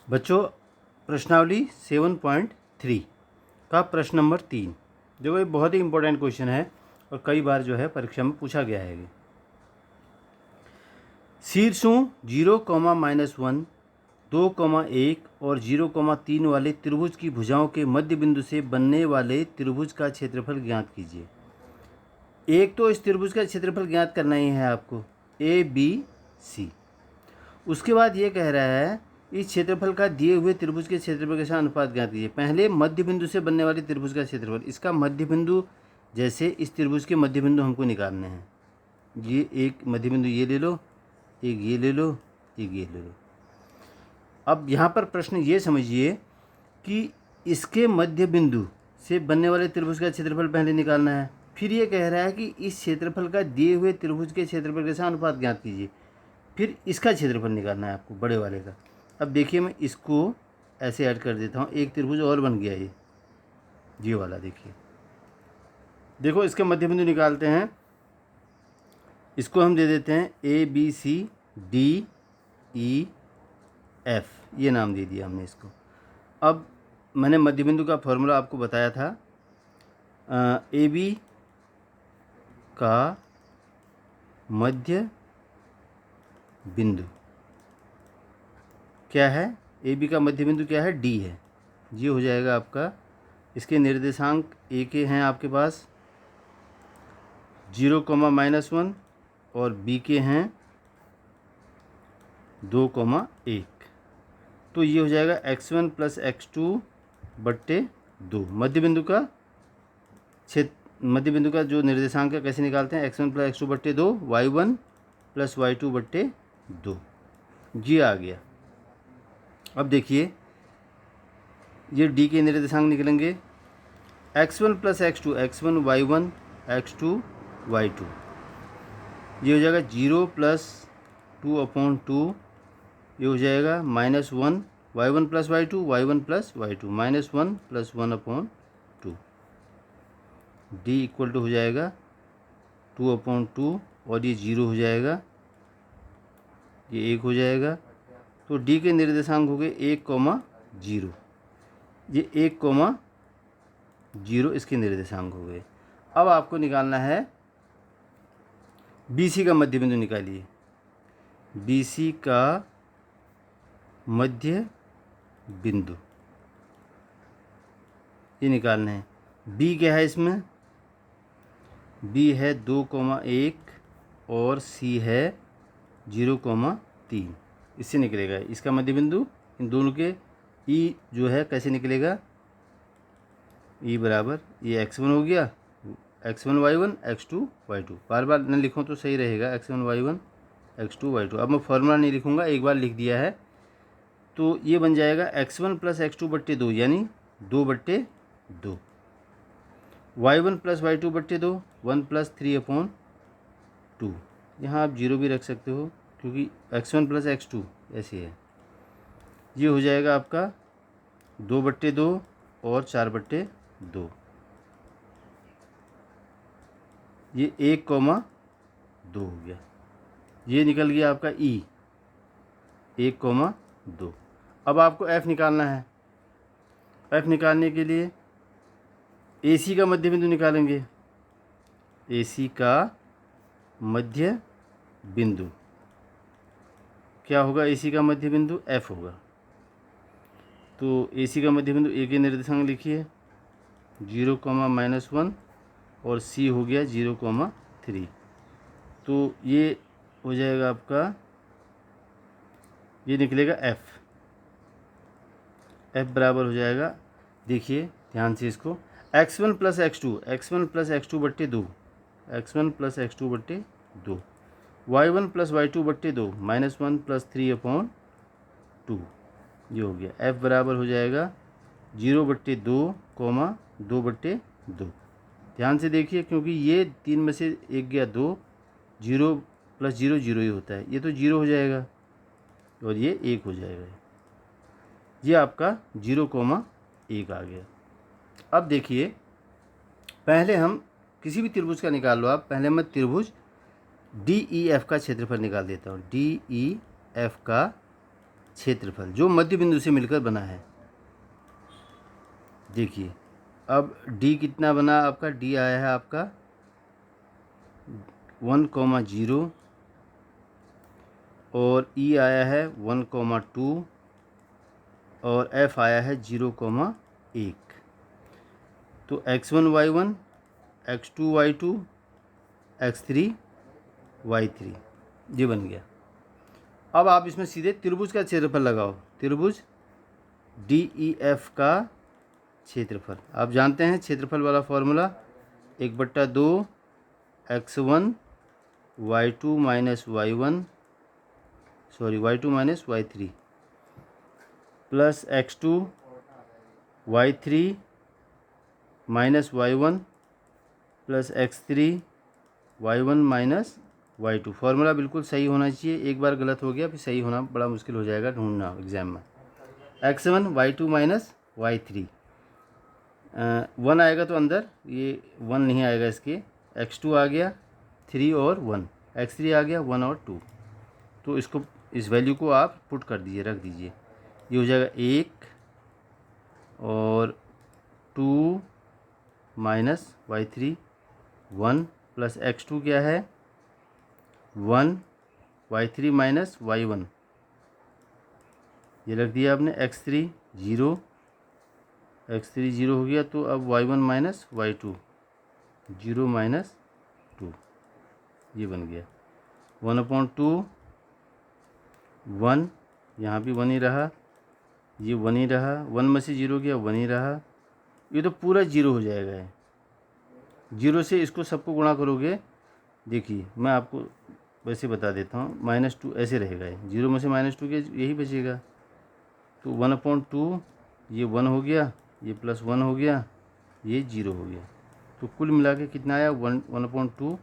बच्चों, प्रश्नावली 7.3 का प्रश्न नंबर 3 देखो, ये बहुत ही इंपॉर्टेंट क्वेश्चन है और कई बार जो है परीक्षा में पूछा गया है। ये शीर्षों 0,-1, 2,1 और 0,3 वाले त्रिभुज की भुजाओं के मध्य बिंदु से बनने वाले त्रिभुज का क्षेत्रफल ज्ञात कीजिए। एक तो इस त्रिभुज का क्षेत्रफल ज्ञात करना ही है आपको, ए बी सी। उसके बाद ये कह रहा है इस क्षेत्रफल का दिए हुए त्रिभुज के क्षेत्रफल के साथ अनुपात ज्ञात कीजिए। पहले मध्य बिंदु से बनने वाले त्रिभुज का क्षेत्रफल, इसका मध्य बिंदु, जैसे इस त्रिभुज के मध्य बिंदु हमको निकालने हैं। ये एक मध्य बिंदु ये ले लो, एक ये ले लो, एक ये ले लो। अब यहाँ पर प्रश्न ये समझिए कि इसके मध्य बिंदु से बनने वाले त्रिभुज का क्षेत्रफल पहले निकालना है। फिर ये कह रहा है कि इस क्षेत्रफल का दिए हुए त्रिभुज के क्षेत्रफल के साथ अनुपात ज्ञात कीजिए। फिर इसका क्षेत्रफल निकालना है आपको, बड़े वाले का। अब देखिए, मैं इसको ऐसे ऐड कर देता हूँ, एक त्रिभुज और बन गया ये वाला। देखिए, देखो इसके मध्य बिंदु निकालते हैं। इसको हम दे देते हैं ABCDEF, ये नाम दे दिया हमने इसको। अब मैंने मध्य बिंदु का फॉर्मूला आपको बताया था। AB का मध्य बिंदु क्या है? AB का मध्य बिंदु क्या है? D है। ये हो जाएगा आपका। इसके निर्देशांक A के हैं आपके पास 0,-1 और B के हैं 2,1। तो ये हो जाएगा x1 + x2/2। मध्य बिंदु का जो निर्देशांक है कैसे निकालते हैं? x1 + x2/2, y1 + y2/2। ये आ गया। अब देखिए, ये D के निर्देशांक निकलेंगे x1 + x2, x1 y1, x2 y2। ये हो जाएगा 0 + 2/2। ये हो जाएगा -1, y1 + y2, y1 + y2, -1 + 1/2। D = हो जाएगा 2/2 और ये 0 हो जाएगा, ये 1 हो जाएगा। तो D के निर्देशांक हो गए 1,0। ये 1,0 इसके निर्देशांक हो गए। अब आपको निकालना है BC का मध्य बिंदु। निकालिए BC का मध्य बिंदु, ये निकालना है। B क्या है इसमें? B है 2,1 और C है 0,3। इससे निकलेगा इसका मध्य बिंदु। इन दोनों के E जो है कैसे निकलेगा? E बराबर, ये x1 हो गया, x1 y1, x2 y2। बार बार न लिखूँ तो सही रहेगा, x1 y1, x2 y2। अब मैं फॉर्मूला नहीं लिखूँगा, एक बार लिख दिया है। तो ये बन जाएगा x1 + x2/2 यानी 2/2, y1 + y2/2 1 + 3/2। यहाँ आप 0 भी रख सकते हो क्योंकि x1 + x2 ऐसे है। ये हो जाएगा आपका 2/2 और 4/2। ये 1,2 हो गया। ये निकल गया आपका E 1,2। अब आपको F निकालना है। F निकालने के लिए AC का मध्य बिंदु निकालेंगे। AC का मध्य बिंदु क्या होगा? AC का मध्य बिंदु F होगा। तो AC का मध्य बिंदु A के निर्देशांक लिखिए 0,-1 और C हो गया 0,3। तो ये हो जाएगा आपका, ये निकलेगा F। F बराबर हो जाएगा, देखिए ध्यान से इसको, x1 + x2, x1 + x2/2, x1 + x2/2, y1 + y2/2, -1 + 3/2। ये हो गया। F बराबर हो जाएगा 0/2, 2/2। ध्यान से देखिए क्योंकि ये 3 में से एक गया 2, 0 + 0 0 ही होता है। ये तो 0 हो जाएगा और ये 1 हो जाएगा। ये आपका 0,1 आ गया। अब देखिए, पहले हम किसी भी त्रिभुज का निकाल लो आप। पहले मैं त्रिभुज DEF का क्षेत्रफल निकाल देता हूँ। DEF का क्षेत्रफल जो मध्य बिंदु से मिलकर बना है। देखिए अब डी कितना बना आपका, डी आया है आपका 1,0 और ई आया है 1,2 और एफ आया है 0,1। तो x1 y1, x2 y2, x3 y3 ये बन गया। अब आप इसमें सीधे त्रिभुज का क्षेत्रफल लगाओ, त्रिभुज DEF का क्षेत्रफल। आप जानते हैं क्षेत्रफल वाला formula 1/2 x1 y2 minus y1 y2 minus y3 plus x2 y3 minus y1 plus x3 y1 minus y2। Formula बिल्कुल सही होना चाहिए, एक बार गलत हो गया फिर सही होना बड़ा मुश्किल हो जाएगा ढूंढना एग्ज़ाम में। x1 y2 माइनस y3 1 आएगा तो अंदर ये 1 नहीं आएगा इसके, x2 आ गया 3 और 1, x3 आ गया 1 और 2। तो इसको इस वैल्यू को आप पुट कर दीजिए, रख दीजिए। ये हो जाएगा 1 और 2 माइनस y3 1 प्लस x2 क्या है 1 y3 माइनस y1 ये रख दिया आपने, x3 0 हो गया। तो अब y1 माइनस y2 0 माइनस 2 ये बन गया 1/2 1, यहाँ भी 1 ही रहा, ये 1 ही रहा, 1 में से 0 गया 1 ही रहा, ये तो पूरा 0 हो जाएगा है। 0 से इसको सबको गुणा करोगे, देखिए मैं आपको वैसे बता देता हूँ, -2 ऐसे रहेगा है, 0 में से -2 के यही बचेगा। तो 1/2 ये 1 हो गया, ये प्लस 1 हो गया, ये 0 हो गया। तो कुल मिला के कितना आया 1/2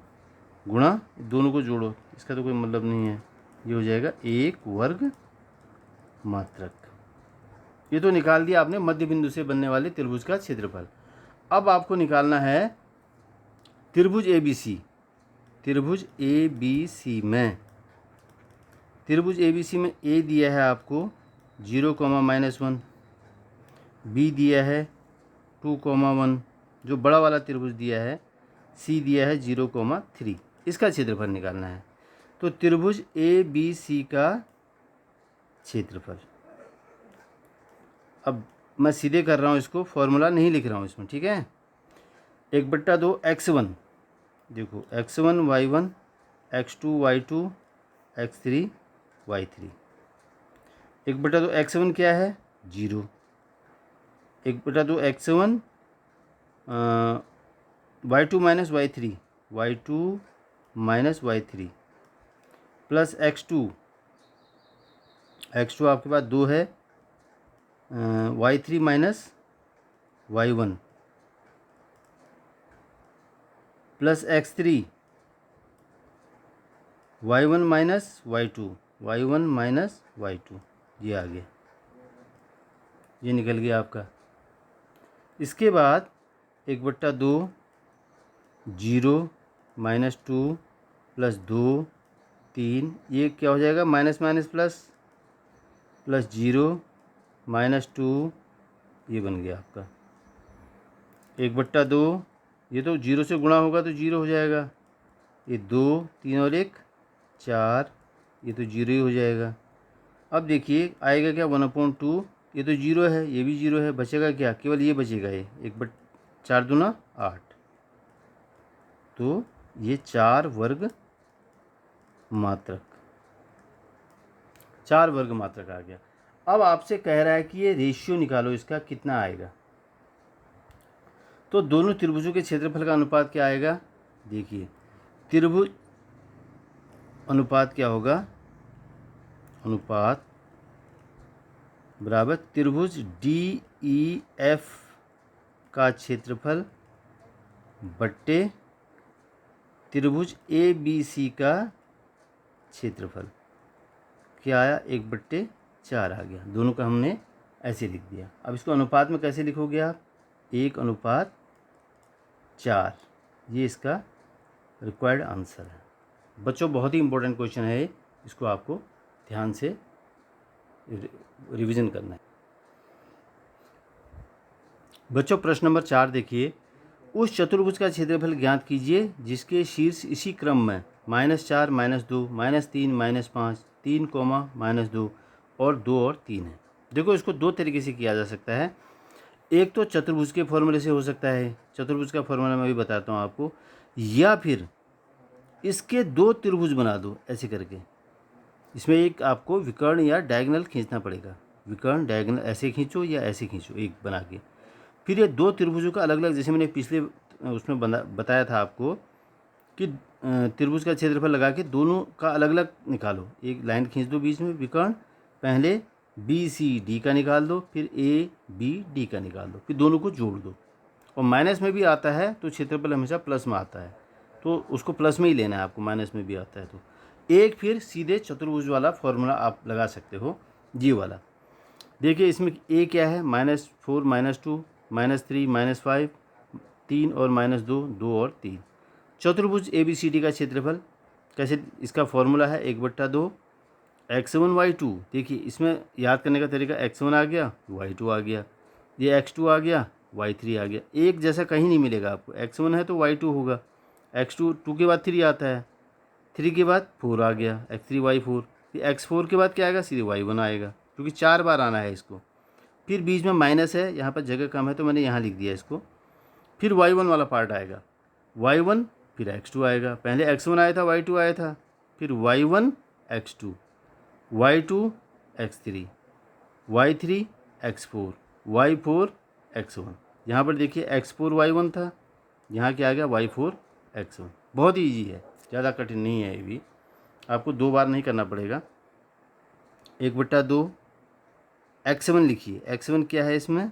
गुणा दोनों को जोड़ो, इसका तो कोई मतलब नहीं है, ये हो जाएगा 1 वर्ग मात्रक। ये तो निकाल दिया आपने मध्य बिंदु से बनने वाले त्रिभुज का क्षेत्रफल। अब आपको निकालना है त्रिभुज ABC। त्रिभुज ABC में A दिया है आपको 0,-1, B दिया है 2,1 जो बड़ा वाला त्रिभुज दिया है, C दिया है 0,3। इसका क्षेत्रफल निकालना है। तो त्रिभुज ABC का क्षेत्रफल, अब मैं सीधे कर रहा हूँ इसको, फॉर्मूला नहीं लिख रहा हूँ इसमें, ठीक है। 1/2 x1, देखो x1 y1 x2 y2 x3 y3। 1/2 x1 क्या है 0, 1/2 x1 y2 minus y3 plus x2 आपके पास 2 है, y3 minus y1 plus x3 y1 minus y2 ये आ गया, ये निकल गया आपका। इसके बाद 1/2 0 -2 प्लस 2 3, ये क्या हो जाएगा माइनस माइनस प्लस 0 -2 ये बन गया आपका 1/2। ये तो 0 से गुणा होगा तो 0 हो जाएगा, ये 2 3 और 1 4, ये तो 0 ही हो जाएगा। अब देखिए आएगा क्या 1/2, ये तो 0 है, ये भी 0 है, बचेगा क्या, केवल ये बचेगा, ये 1/4 दूना 8, तो ये 4 वर्ग मात्रक आ गया। अब आपसे कह रहा है कि ये रेशियो निकालो, इसका कितना आएगा। तो दोनों त्रिभुजों के क्षेत्रफल का अनुपात क्या आएगा, देखिए त्रिभुज अनुपात क्या होगा, अनुपात बराबर त्रिभुज DEF का क्षेत्रफल बट्टे त्रिभुज ABC का क्षेत्रफल, क्या आया 1/4 आ गया। दोनों का हमने ऐसे लिख दिया। अब इसको अनुपात में कैसे लिखोगे आप, 1/4, ये इसका रिक्वायर्ड आंसर है। बच्चों बहुत ही इंपॉर्टेंट क्वेश्चन है, इसको आपको ध्यान से रिवीजन करना है। बच्चों प्रश्न नंबर 4 देखिए, उस चतुर्भुज का क्षेत्रफल ज्ञात कीजिए जिसके शीर्ष इसी क्रम में -4, -2, -3, -5, 3, -2 और 2 और 3 है। देखो इसको दो तरीके से किया जा सकता है। एक तो चतुर्भुज के फॉर्मूले से हो सकता है, चतुर्भुज का फॉर्मूला मैं भी बताता हूँ आपको, या फिर इसके दो त्रिभुज बना दो ऐसे करके। इसमें एक आपको विकर्ण या डायगोनल खींचना पड़ेगा, विकर्ण डायगोनल ऐसे खींचो या ऐसे खींचो एक बना के। फिर ये दो त्रिभुजों का अलग अलग, जैसे मैंने पिछले उसमें बताया था आपको कि त्रिभुज का क्षेत्रफल लगा के दोनों का अलग अलग निकालो। एक लाइन खींच दो बीच में विकर्ण, पहले BCD का निकाल दो, फिर ABD का निकाल दो, फिर दोनों को जोड़ दो। और माइनस में भी आता है तो क्षेत्रफल हमेशा प्लस में आता है, तो उसको प्लस में ही लेना है आपको, माइनस में भी आता है तो। एक फिर सीधे चतुर्भुज वाला फॉर्मूला आप लगा सकते हो, जी वाला। देखिए इसमें A क्या है, -4, -2, -3, -5, 3 और -2, 2 और 3। चतुर्भुज ABCD का क्षेत्रफल कैसे, इसका फॉर्मूला है 1/2 x1 y2। देखिए इसमें याद करने का तरीका, x1 आ गया, y2 आ गया, ये x2 आ गया, y3 आ गया। एक जैसा कहीं नहीं मिलेगा आपको, x1 है तो y2 होगा, x2 2 के बाद 3 आता है, 3 के बाद 4 आ गया, x3 y4, फिर x4 के बाद क्या आएगा, सीधे y1 आएगा, क्योंकि 4 बार आना है इसको। फिर बीच में माइनस है, यहाँ पर जगह कम है तो मैंने यहाँ लिख दिया इसको। फिर y1 वाला पार्ट आएगा, y1 फिर x2 आएगा, पहले x1 आया था, y2 आया था, फिर y1 x2, y2 x3, y3 x4, y4 x1। यहाँ पर देखिए x4 y1 था, यहाँ क्या आ गया y4 x1। बहुत ही ईजी है, ज़्यादा कठिन नहीं है, ये भी आपको 2 बार नहीं करना पड़ेगा। 1/2 x1 लिखिए, x1 क्या है इसमें,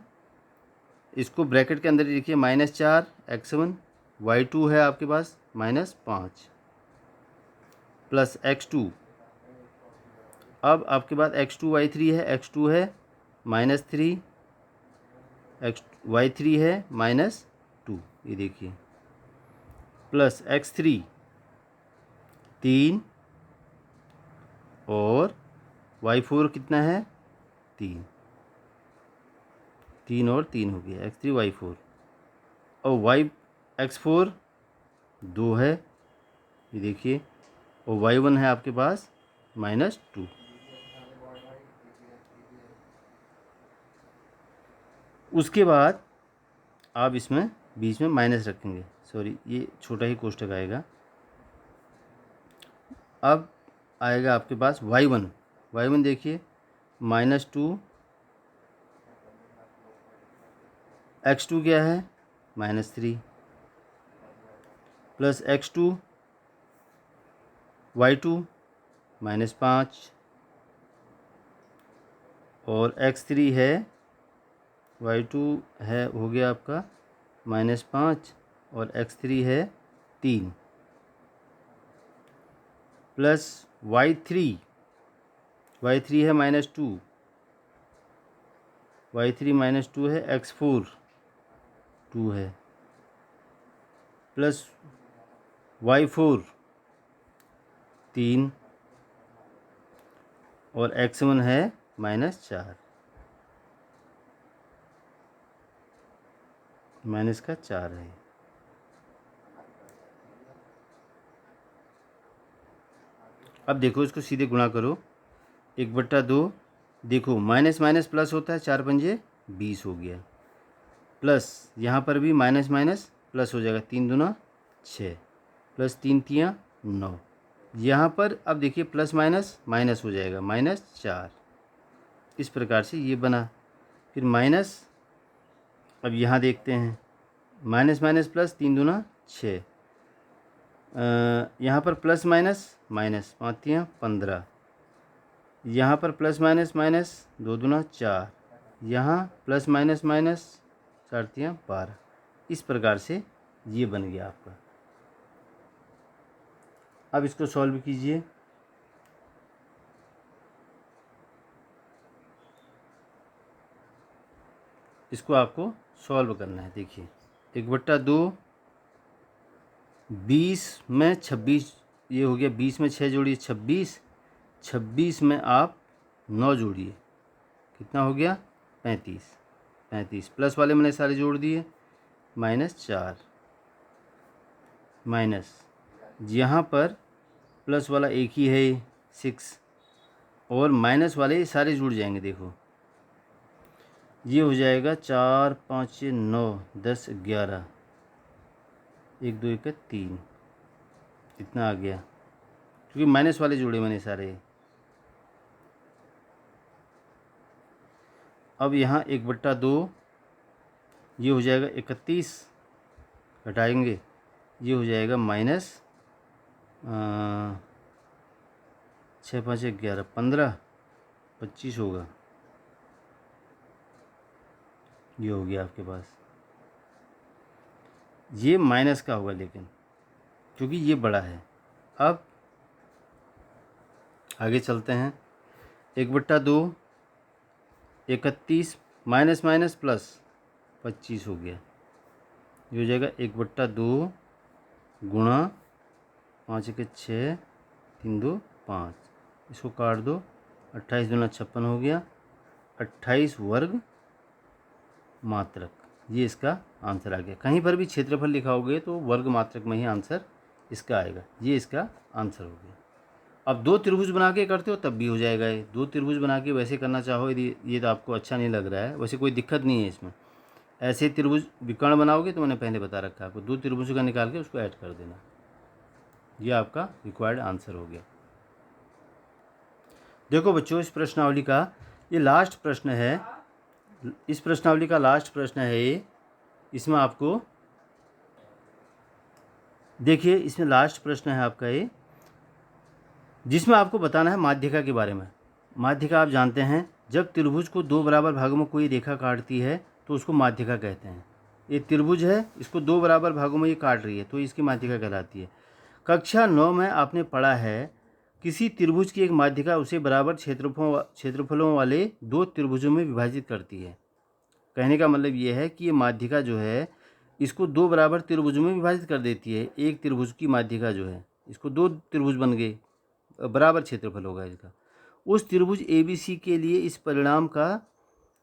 इसको ब्रैकेट के अंदर ही लिखिए, -4 x1, y2 है आपके पास -5 प्लस x2। अब आपके पास x2 y3 है, x2 है -3, y3 है -2, ये देखिए, प्लस x3 3 और y4 कितना है 3, 3 और 3 हो गया, x3 y4, और x4 2 है, ये देखिए, और y1 है आपके पास -2। उसके बाद आप इसमें बीच में माइनस रखेंगे, सॉरी ये छोटा ही कोष्ठक आएगा। अब आएगा आपके पास y1 देखिए, -2, x2 क्या है -3, प्लस x2 y2 -5 और x3 है, y2 है हो गया आपका -5 और x3 है 3, प्लस y3 है -2, y3 -2 है, x4 2 है, प्लस y4 3 और x1 है -4, -4 है। अब देखो इसको सीधे गुणा करो, 1/2, देखो माइनस माइनस प्लस होता है, 4 पंजे 20 हो गया, प्लस यहाँ पर भी माइनस माइनस प्लस हो जाएगा, 3 दूना 6, प्लस 3 तियाँ 9। यहाँ पर अब देखिए प्लस माइनस माइनस हो जाएगा, -4। इस प्रकार से ये बना। फिर माइनस, अब यहाँ देखते हैं, माइनस माइनस प्लस, 3 दूना 6, यहाँ पर प्लस माइनस माइनस, 5 तियाँ 15, यहाँ पर प्लस माइनस माइनस, 2 दूना 4, यहाँ प्लस माइनस माइनस, 4 तियाँ 12। इस प्रकार से ये बन गया आपका। अब इसको सॉल्व कीजिए। इसको आपको सॉल्व करना है। देखिए 1/2, 20 में 26, ये हो गया, 20 में 6 जोड़िए 26, 26 में आप 9 जोड़िए, कितना हो गया 35। 35 प्लस वाले मैंने सारे जोड़ दिए, -4 माइनस, यहाँ पर प्लस वाला एक ही है 6, और माइनस वाले सारे जुड़ जाएंगे। देखो ये हो जाएगा 4 5 9 10 11, 1 2 1 3, इतना आ गया, क्योंकि माइनस वाले जोड़े मैंने सारे। अब यहाँ 1/2 ये हो जाएगा 31, घटाएंगे ये हो जाएगा -6 5 11 15, 25 होगा, ये हो गया आपके पास। ये माइनस का होगा लेकिन, क्योंकि ये बड़ा है। अब आगे चलते हैं। 1/2 31 माइनस माइनस प्लस 25 हो गया, ये हो जाएगा 1/2 गुणा 5 1 6 3 2 5, इसको काट दो, 28 दूना 56 हो गया, 28 वर्ग मात्रक, ये इसका आंसर आ गया। कहीं पर भी क्षेत्रफल लिखाओगे तो वर्ग मात्रक में ही आंसर इसका आएगा, ये इसका आंसर हो गया। अब 2 त्रिभुज बना के करते हो तब भी हो जाएगा ये। 2 त्रिभुज बना के वैसे करना चाहो यदि ये तो आपको अच्छा नहीं लग रहा है, वैसे कोई दिक्कत नहीं है इसमें। ऐसे त्रिभुज विकर्ण बनाओगे तो मैंने पहले बता रखा है आपको, 2 त्रिभुज का निकाल के उसको ऐड कर देना, ये आपका रिक्वायर्ड आंसर हो गया। देखो बच्चों, इस प्रश्नावली का ये लास्ट प्रश्न है, इस प्रश्नावली का लास्ट प्रश्न है ये। इसमें आपको देखिए, इसमें लास्ट प्रश्न है आपका ये, जिसमें आपको बताना है माध्यिका के बारे में। माध्यिका आप जानते हैं, जब त्रिभुज को 2 बराबर भागों में कोई रेखा काटती है तो उसको माध्यिका कहते हैं। ये त्रिभुज है, इसको 2 बराबर भागों में ये काट रही है तो इसकी माध्यिका कहलाती है। कक्षा 9 में आपने पढ़ा है, किसी त्रिभुज की एक माध्यिका उसे बराबर क्षेत्रफलों वाले 2 त्रिभुजों में विभाजित करती है। कहने का मतलब ये है कि ये माध्यिका जो है इसको 2 बराबर त्रिभुजों में विभाजित कर देती है। एक त्रिभुज की माध्यिका जो है, इसको 2 त्रिभुज बन गए, बराबर क्षेत्रफल होगा इसका। उस त्रिभुज ABC के लिए इस परिणाम का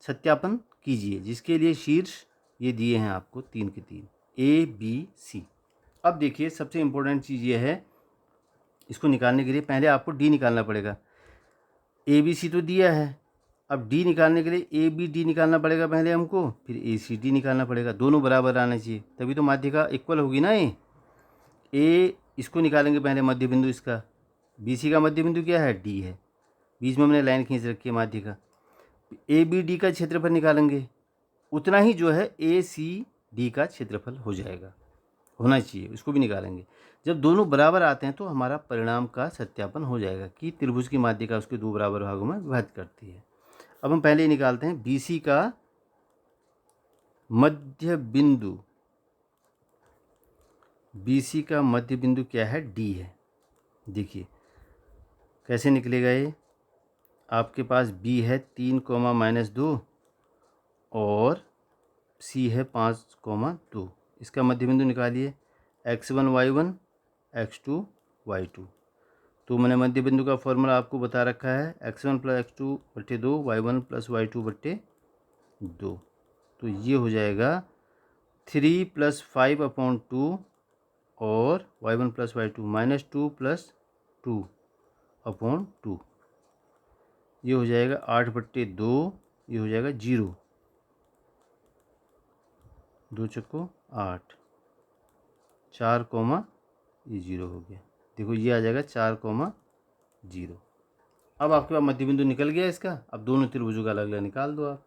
सत्यापन कीजिए, जिसके लिए शीर्ष ये दिए हैं आपको 3 के 3, ABC। अब देखिए, सबसे इम्पोर्टेंट चीज़ ये है, इसको निकालने के लिए पहले आपको D निकालना पड़ेगा। ABC तो दिया है, अब D निकालने के लिए ABD निकालना पड़ेगा पहले हमको, फिर ACD निकालना पड़ेगा। दोनों बराबर आना चाहिए, तभी तो माध्यिका इक्वल होगी ना। ये A इसको निकालेंगे पहले, मध्य बिंदु इसका, BC का मध्य बिंदु क्या है, D है, बीच में मैंने लाइन खींच रखी है माध्यिका। ABD का क्षेत्रफल निकालेंगे, उतना ही जो है ACD का क्षेत्रफल हो जाएगा, होना चाहिए, उसको भी निकालेंगे। जब दोनों बराबर आते हैं तो हमारा परिणाम का सत्यापन हो जाएगा कि त्रिभुज की माध्यिका उसके 2 बराबर भागों में विभाजित करती है। अब हम पहले निकालते हैं BC का मध्य बिंदु। BC का मध्य बिंदु क्या है, D है। देखिए कैसे निकलेगा ये, आपके पास B है 3, -2 और C है 5, 2। इसका मध्य बिंदु निकालिए, x1 y1 x2 y2। तो मैंने मध्य बिंदु का फॉर्मूला आपको बता रखा है, x1 + x2/2 y1 + y2/2। तो ये हो जाएगा 3 + 5/2 और y1 + y2 -2 + 2/2, ये हो जाएगा 8/2, ये हो जाएगा 0, 2 चक्को 8, 4, ये 0 हो गया। देखो ये आ जाएगा 4, 0। अब आपके पास मध्य बिंदु निकल गया इसका। अब दोनों त्रिभुजों का अलग अलग निकाल दो आप।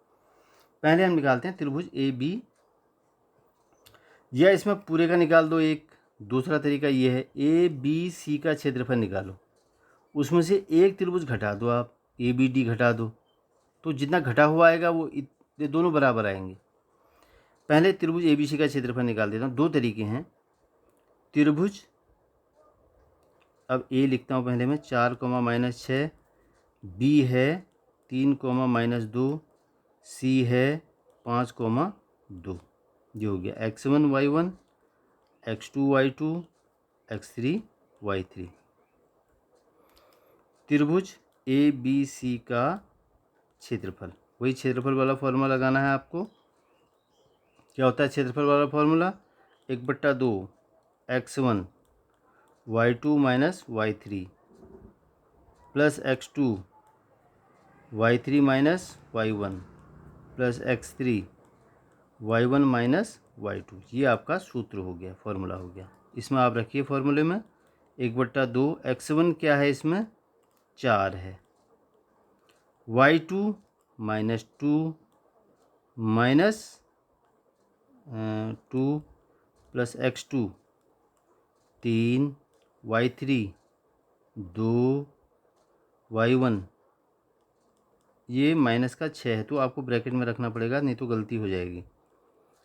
पहले हम निकालते हैं त्रिभुज AB, या इसमें पूरे का निकाल दो एक। दूसरा तरीका ये है, ABC का क्षेत्रफल निकालो, उसमें से एक त्रिभुज घटा दो आप, ABD घटा दो, तो जितना घटा हुआ आएगा वो ये दोनों बराबर आएंगे। पहले त्रिभुज ABC का क्षेत्रफल निकाल देता हूँ। 2 तरीके हैं त्रिभुज, अब A लिखता हूँ पहले मैं, 4, -6, B है 3, -2, C है 5, 2। ये हो गया x1 y1 x2 y2 x3 y3। त्रिभुज ABC का क्षेत्रफल वही क्षेत्रफल वाला फॉर्मूला लगाना है आपको। क्या होता है क्षेत्रफल वाला formula? 1/2 x1 y2 minus y3 plus x2 y3 minus y1 plus x3 y1 minus y2। ये आपका सूत्र हो गया, फॉर्मूला हो गया। इसमें आप रखिए फॉर्मूले में 1/2 x1 क्या है, इसमें 4 है, y2 minus 2 minus 2 plus x2 3 y3 2 y1, ये माइनस का 6 है, तो आपको ब्रैकेट में रखना पड़ेगा, नहीं तो गलती हो जाएगी।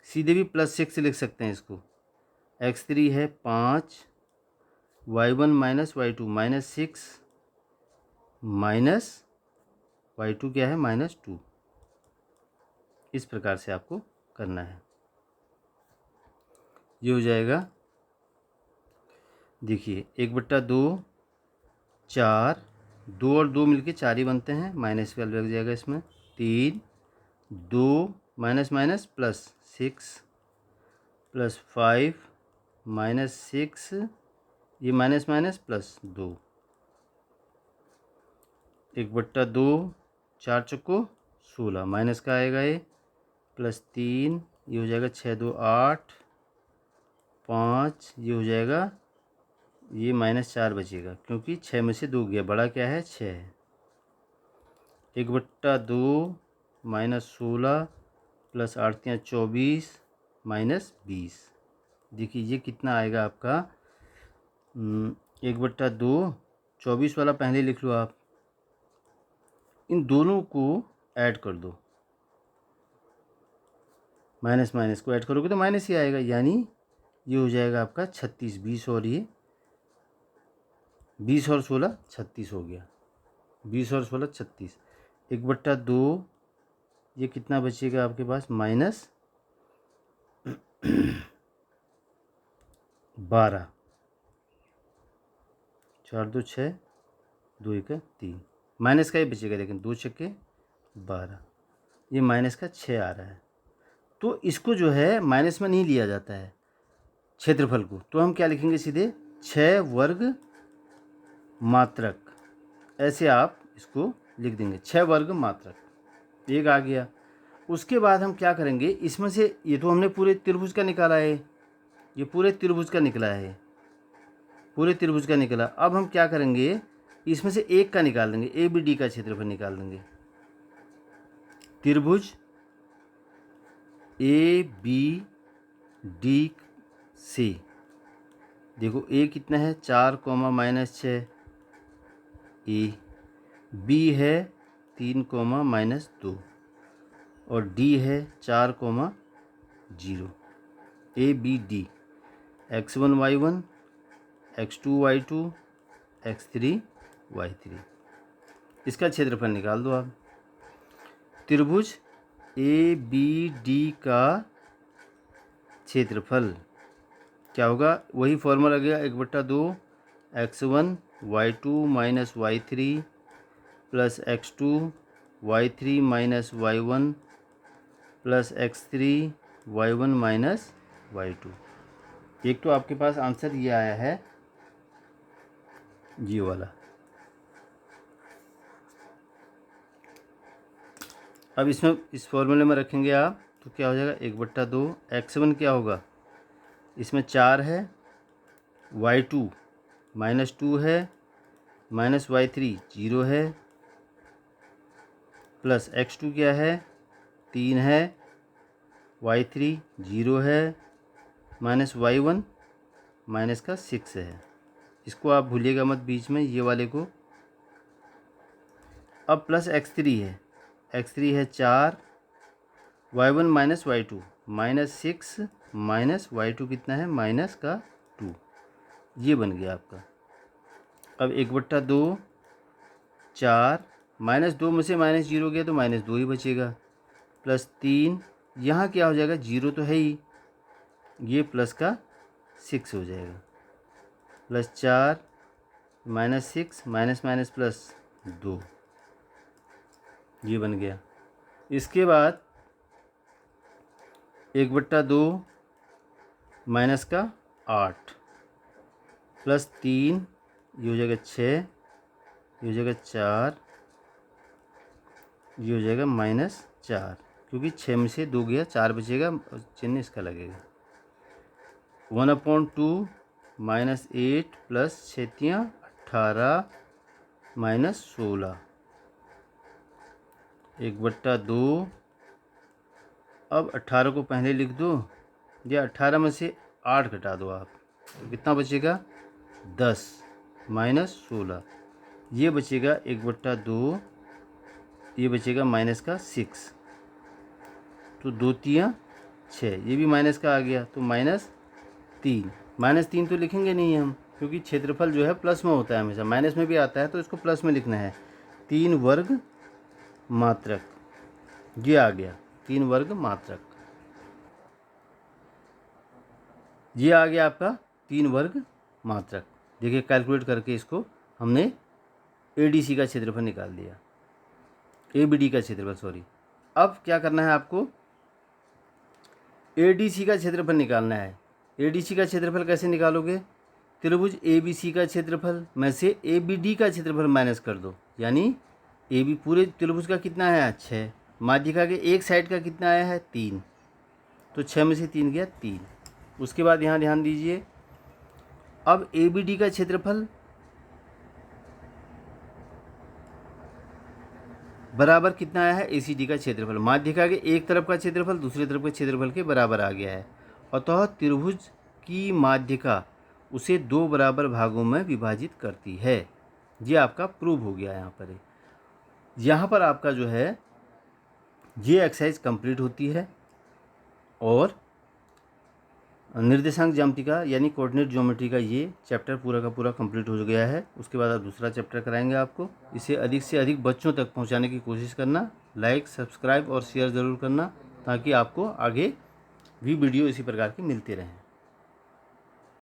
सीधे भी +6 लिख सकते हैं इसको। x3 है 5 y1 minus y2 minus 6 minus y2 क्या है -2। इस प्रकार से आपको करना है। ये हो जाएगा, देखिए 1/2 4, 2 और 2 मिलके 4 ही बनते हैं, माइनस वाला लग जाएगा इसमें, 3 2 minus minus plus 6 plus 5 minus 6, ये माइनस माइनस प्लस 2, 1/2 4 चौको 16, माइनस का आएगा ये, प्लस 3, ये हो जाएगा 6 2 8 5, ये हो जाएगा, ये -4 बचेगा क्योंकि 6 में से 2 गया, बड़ा क्या है 6 है। 1/2 -16 प्लस 8 3 24 -20। देखिए ये कितना आएगा आपका, 1/2 24 वाला पहले लिख लो आप, इन दोनों को ऐड कर दो, माइनस माइनस को ऐड करोगे तो माइनस ही आएगा, यानी ये हो जाएगा आपका 36, 20 और ये 20 और 16 36 हो गया, 20 और 16 36। 1/2 ये कितना बचेगा आपके पास, -12, 4 2 6 2 1 3, माइनस का ही बचेगा, लेकिन 2 छक्के 12, ये माइनस का 6 आ रहा है। तो इसको जो है माइनस में नहीं लिया जाता है क्षेत्रफल को, तो हम क्या लिखेंगे सीधे 6 वर्ग मात्रक, ऐसे आप इसको लिख देंगे 6 वर्ग मात्रक, एक आ गया। उसके बाद हम क्या करेंगे, इसमें से ये तो हमने पूरे त्रिभुज का निकाला है, ये पूरे त्रिभुज का निकला है, पूरे त्रिभुज का निकला। अब हम क्या करेंगे, इसमें से एक का निकाल देंगे, ए बी डी का क्षेत्रफल निकाल देंगे। त्रिभुज ए बी डी से देखो ए कितना है 4 -6, ए, बी है 3 -2 और डी है 4 0। A B D, x1 y1 x2 y2 x3 y3, इसका क्षेत्रफल निकाल दो आप। त्रिभुज ए बी डी का क्षेत्रफल क्या होगा, वही फॉर्मूला गया, 1/2 x1 y2 minus y3 plus x2 y3 minus y1 plus x3 y1 minus y2। एक तो आपके पास आंसर ये आया है, ये वाला। अब इसमें इस फॉर्मूले में रखेंगे आप तो क्या हो जाएगा, 1/2 x1 क्या होगा, इसमें 4 है, y2 -2 है, माइनस y3 0 है, प्लस x2 क्या है 3 है, y3 0 है, माइनस y1 माइनस का 6 है। इसको आप भूलिएगा मत बीच में, ये वाले को। अब प्लस x3 है, x3 है 4, y1 minus y2 -6 minus y2 कितना है माइनस का 2, ये बन गया आपका। अब 1/2 4, -2 में से -0 गया तो -2 ही बचेगा, प्लस 3, यहाँ क्या हो जाएगा, 0 तो है ही, ये प्लस का 6 हो जाएगा, प्लस 4 -6 माइनस माइनस प्लस 2, ये बन गया। इसके बाद 1/2 माइनस का 8 प्लस 3, ये हो जाएगा 6, ये हो जाएगा 4, ये हो जाएगा -4, क्योंकि 6 में से 2 गया, 4 बचेगा, चिन्ह इसका लगेगा। 1/2 -8 प्लस 6 18 -16, 1/2। अब 18 को पहले लिख दो, या 18 में से 8 घटा दो आप, तो कितना बचेगा 10 -16, ये बचेगा 1/2, ये बचेगा -6, तो 2 3 6, ये भी माइनस का आ गया, तो -3। -3 तो लिखेंगे नहीं हम, क्योंकि क्षेत्रफल जो है प्लस में होता है हमेशा, माइनस में भी आता है, तो इसको प्लस में लिखना है। 3 वर्ग मात्रक, ये आ गया 3 वर्ग मात्रक, ये आ गया आपका 3 वर्ग मात्रक। देखिए कैलकुलेट करके इसको हमने ADC का क्षेत्रफल निकाल दिया, ABD का क्षेत्रफल, सॉरी। अब क्या करना है आपको, ADC का क्षेत्रफल निकालना है। ADC का क्षेत्रफल कैसे निकालोगे, त्रिभुज ABC का क्षेत्रफल में से ABD का क्षेत्रफल माइनस कर दो, यानी AB पूरे त्रिभुज का कितना आया 6, माध्यिका के एक साइड का कितना आया है 3, तो 6 में से 3 गया 3। उसके बाद यहाँ ध्यान दीजिए, अब ABD का क्षेत्रफल बराबर कितना आया है ACD का क्षेत्रफल, माध्यिका के एक तरफ का क्षेत्रफल दूसरे तरफ के क्षेत्रफल के बराबर आ गया है। अतः त्रिभुज की माध्यिका उसे 2 बराबर भागों में विभाजित करती है। ये आपका प्रूव हो गया। यहाँ पर आपका जो है ये एक्सरसाइज कंप्लीट होती है और निर्देशांक ज्यामिति का यानी कोऑर्डिनेट ज्योमेट्री का ये चैप्टर पूरा का पूरा कंप्लीट हो गया है। उसके बाद आप दूसरा चैप्टर कराएंगे आपको। इसे अधिक से अधिक बच्चों तक पहुंचाने की कोशिश करना, लाइक, सब्सक्राइब और शेयर ज़रूर करना, ताकि आपको आगे भी वीडियो इसी प्रकार की मिलते रहें।